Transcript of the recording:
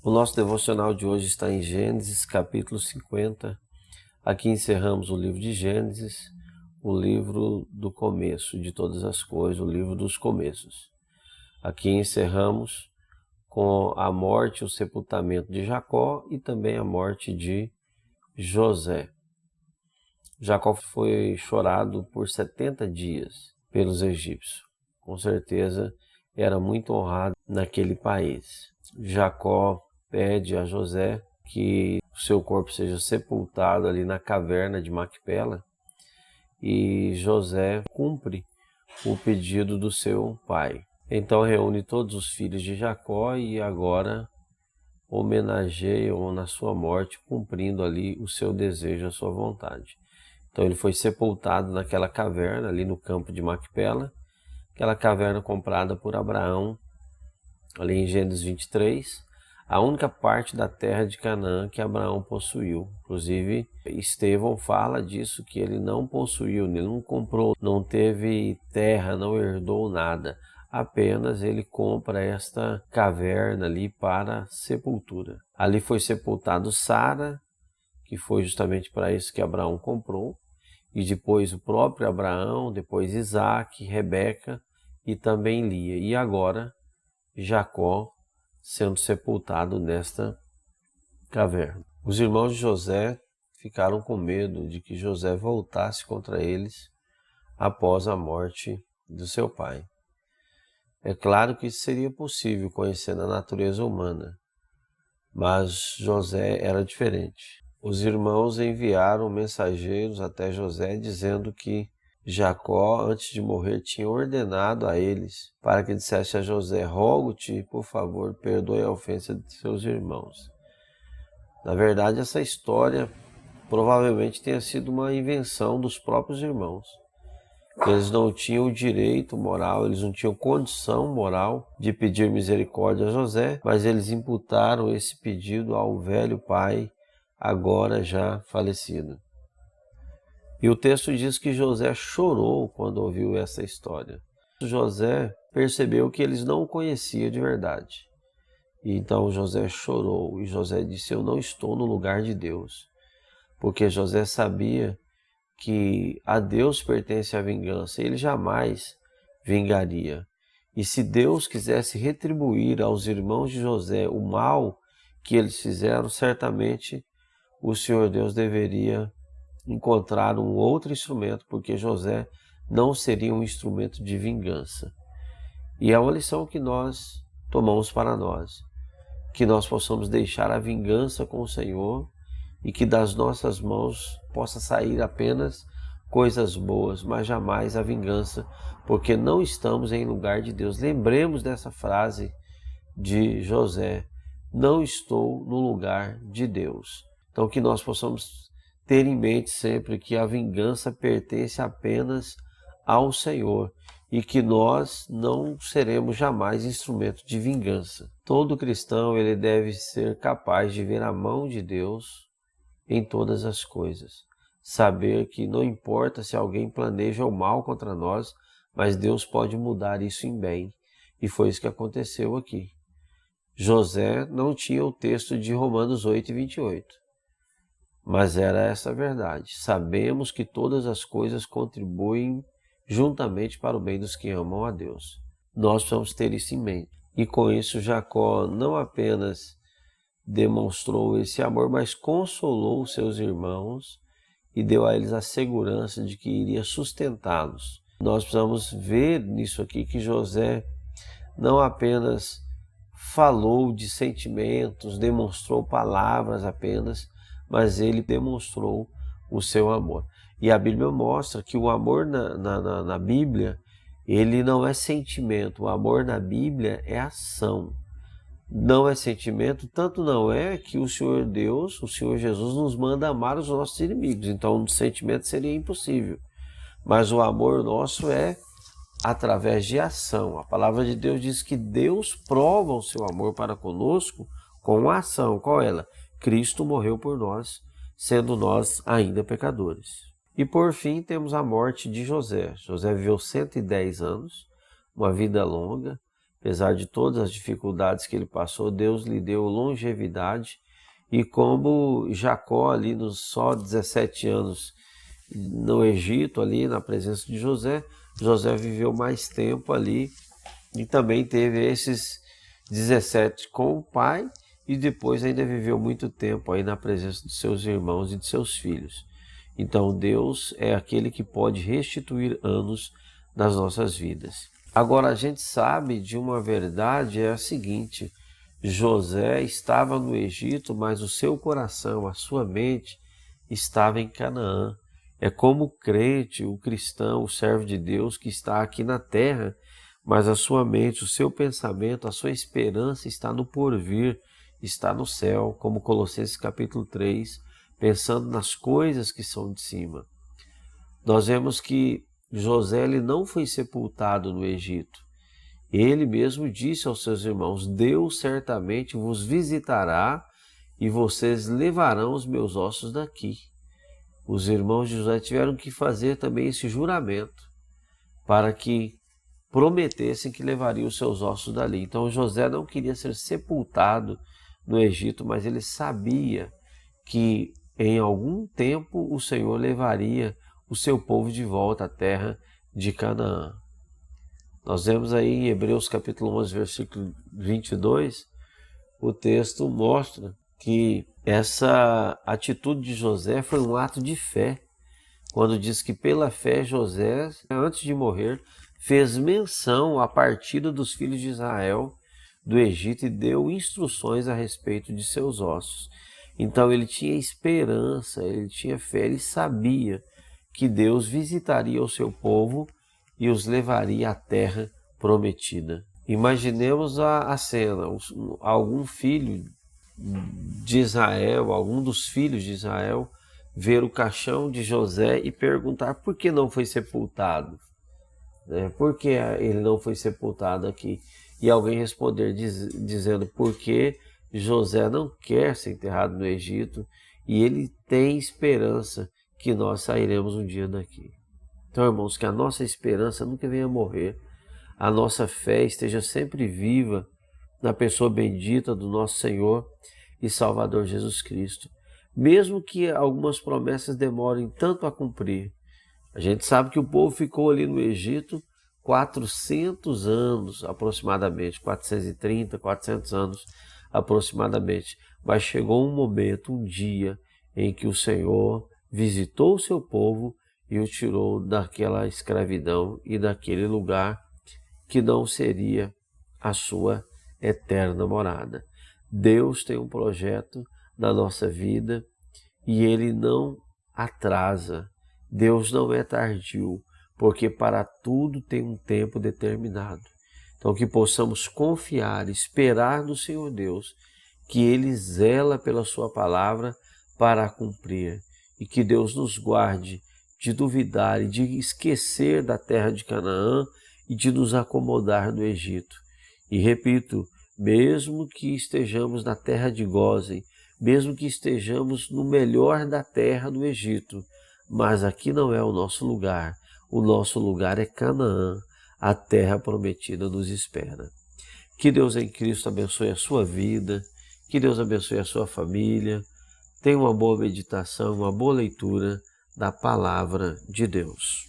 O nosso devocional de hoje está em Gênesis, capítulo 50. Aqui encerramos o livro de Gênesis, o livro do começo de todas as coisas, o livro dos começos. Aqui encerramos com a morte e o sepultamento de Jacó e também a morte de José. Jacó foi chorado por 70 dias pelos egípcios. Com certeza era muito honrado naquele país. Jacó pede a José que o seu corpo seja sepultado ali na caverna de Macpela, e José cumpre o pedido do seu pai. Então reúne todos os filhos de Jacó e agora homenageiam na sua morte, cumprindo ali o seu desejo, a sua vontade. Então ele foi sepultado naquela caverna ali no campo de Macpela, aquela caverna comprada por Abraão, ali em Gênesis 23, a única parte da terra de Canaã que Abraão possuiu. Inclusive, Estevão fala disso, que ele não possuiu, ele não comprou, não teve terra, não herdou nada. Apenas ele compra esta caverna ali para sepultura. Ali foi sepultado Sara, que foi justamente para isso que Abraão comprou, e depois o próprio Abraão, depois Isaac, Rebeca e também Lia. E agora Jacó sendo sepultado nesta caverna. Os irmãos de José ficaram com medo de que José voltasse contra eles após a morte do seu pai. É claro que isso seria possível conhecendo a natureza humana, mas José era diferente. Os irmãos enviaram mensageiros até José dizendo que Jacó, antes de morrer, tinha ordenado a eles para que dissesse a José: rogo-te, por favor, perdoe a ofensa de seus irmãos. Na verdade, essa história provavelmente tenha sido uma invenção dos próprios irmãos. Eles não tinham o direito moral, eles não tinham condição moral de pedir misericórdia a José, mas eles imputaram esse pedido ao velho pai, agora já falecido. E o texto diz que José chorou quando ouviu essa história. José percebeu que eles não o conheciam de verdade. E então José chorou e José disse: eu não estou no lugar de Deus. Porque José sabia que a Deus pertence a vingança, ele jamais vingaria. E se Deus quisesse retribuir aos irmãos de José o mal que eles fizeram, certamente o Senhor Deus deveria encontrar um outro instrumento, porque José não seria um instrumento de vingança. E é uma lição que nós tomamos para nós, que nós possamos deixar a vingança com o Senhor e que das nossas mãos possa sair apenas coisas boas, mas jamais a vingança, porque não estamos em lugar de Deus. Lembremos dessa frase de José: não estou no lugar de Deus. Então que nós possamos ter em mente sempre que a vingança pertence apenas ao Senhor e que nós não seremos jamais instrumento de vingança. Todo cristão ele deve ser capaz de ver a mão de Deus em todas as coisas. Saber que não importa se alguém planeja o mal contra nós, mas Deus pode mudar isso em bem. E foi isso que aconteceu aqui. José não tinha o texto de Romanos 8:28. Mas era essa a verdade. Sabemos que todas as coisas contribuem juntamente para o bem dos que amam a Deus. Nós precisamos ter isso em mente. E com isso Jacó não apenas demonstrou esse amor, mas consolou seus irmãos e deu a eles a segurança de que iria sustentá-los. Nós precisamos ver nisso aqui que José não apenas falou de sentimentos, demonstrou palavras apenas, mas ele demonstrou o seu amor. E a Bíblia mostra que o amor na Bíblia, ele não é sentimento, o amor na Bíblia é ação. Não é sentimento, tanto não é que o Senhor Deus, o Senhor Jesus nos manda amar os nossos inimigos, então o sentimento seria impossível. Mas o amor nosso é através de ação. A palavra de Deus diz que Deus prova o seu amor para conosco com a ação. Qual é ela? Cristo morreu por nós, sendo nós ainda pecadores. E por fim temos a morte de José. José viveu 110 anos, uma vida longa, apesar de todas as dificuldades que ele passou, Deus lhe deu longevidade. E como Jacó, ali nos só 17 anos no Egito, ali na presença de José, José viveu mais tempo ali e também teve esses 17 com o pai e depois ainda viveu muito tempo aí na presença de seus irmãos e de seus filhos. Então Deus é aquele que pode restituir anos das nossas vidas. Agora a gente sabe de uma verdade, é a seguinte: José estava no Egito, mas o seu coração, a sua mente estava em Canaã. É como o crente, o cristão, o servo de Deus que está aqui na terra, mas a sua mente, o seu pensamento, a sua esperança está no porvir, está no céu, como Colossenses capítulo 3, pensando nas coisas que são de cima. Nós vemos que José ele não foi sepultado no Egito. Ele mesmo disse aos seus irmãos: Deus certamente vos visitará e vocês levarão os meus ossos daqui. Os irmãos de José tiveram que fazer também esse juramento para que prometessem que levariam os seus ossos dali. Então José não queria ser sepultado no Egito, mas ele sabia que em algum tempo o Senhor levaria o seu povo de volta à terra de Canaã. Nós vemos aí em Hebreus capítulo 11, versículo 22, o texto mostra que essa atitude de José foi um ato de fé, quando diz que pela fé José, antes de morrer, fez menção à partida dos filhos de Israel do Egito e deu instruções a respeito de seus ossos. Então ele tinha esperança, ele tinha fé, ele sabia que Deus visitaria o seu povo e os levaria à terra prometida. Imaginemos a cena, algum filho de Israel, algum dos filhos de Israel, ver o caixão de José e perguntar por que não foi sepultado. Por que ele não foi sepultado aqui? E alguém responder dizendo porque José não quer ser enterrado no Egito e ele tem esperança que nós sairemos um dia daqui. Então, irmãos, que a nossa esperança nunca venha morrer, a nossa fé esteja sempre viva na pessoa bendita do nosso Senhor e Salvador Jesus Cristo. Mesmo que algumas promessas demorem tanto a cumprir. A gente sabe que o povo ficou ali no Egito 400 anos aproximadamente, 430, 400 anos aproximadamente. Mas chegou um momento, um dia, em que o Senhor visitou o seu povo e o tirou daquela escravidão e daquele lugar que não seria a sua eterna morada. Deus tem um projeto na nossa vida e Ele não atrasa. Deus não é tardio, porque para tudo tem um tempo determinado. Então que possamos confiar, esperar no Senhor Deus, que Ele zela pela sua palavra para a cumprir. E que Deus nos guarde de duvidar e de esquecer da terra de Canaã e de nos acomodar no Egito. E repito, mesmo que estejamos na terra de Gósen, mesmo que estejamos no melhor da terra do Egito, mas aqui não é o nosso lugar é Canaã, a terra prometida nos espera. Que Deus em Cristo abençoe a sua vida, que Deus abençoe a sua família, tenha uma boa meditação, uma boa leitura da palavra de Deus.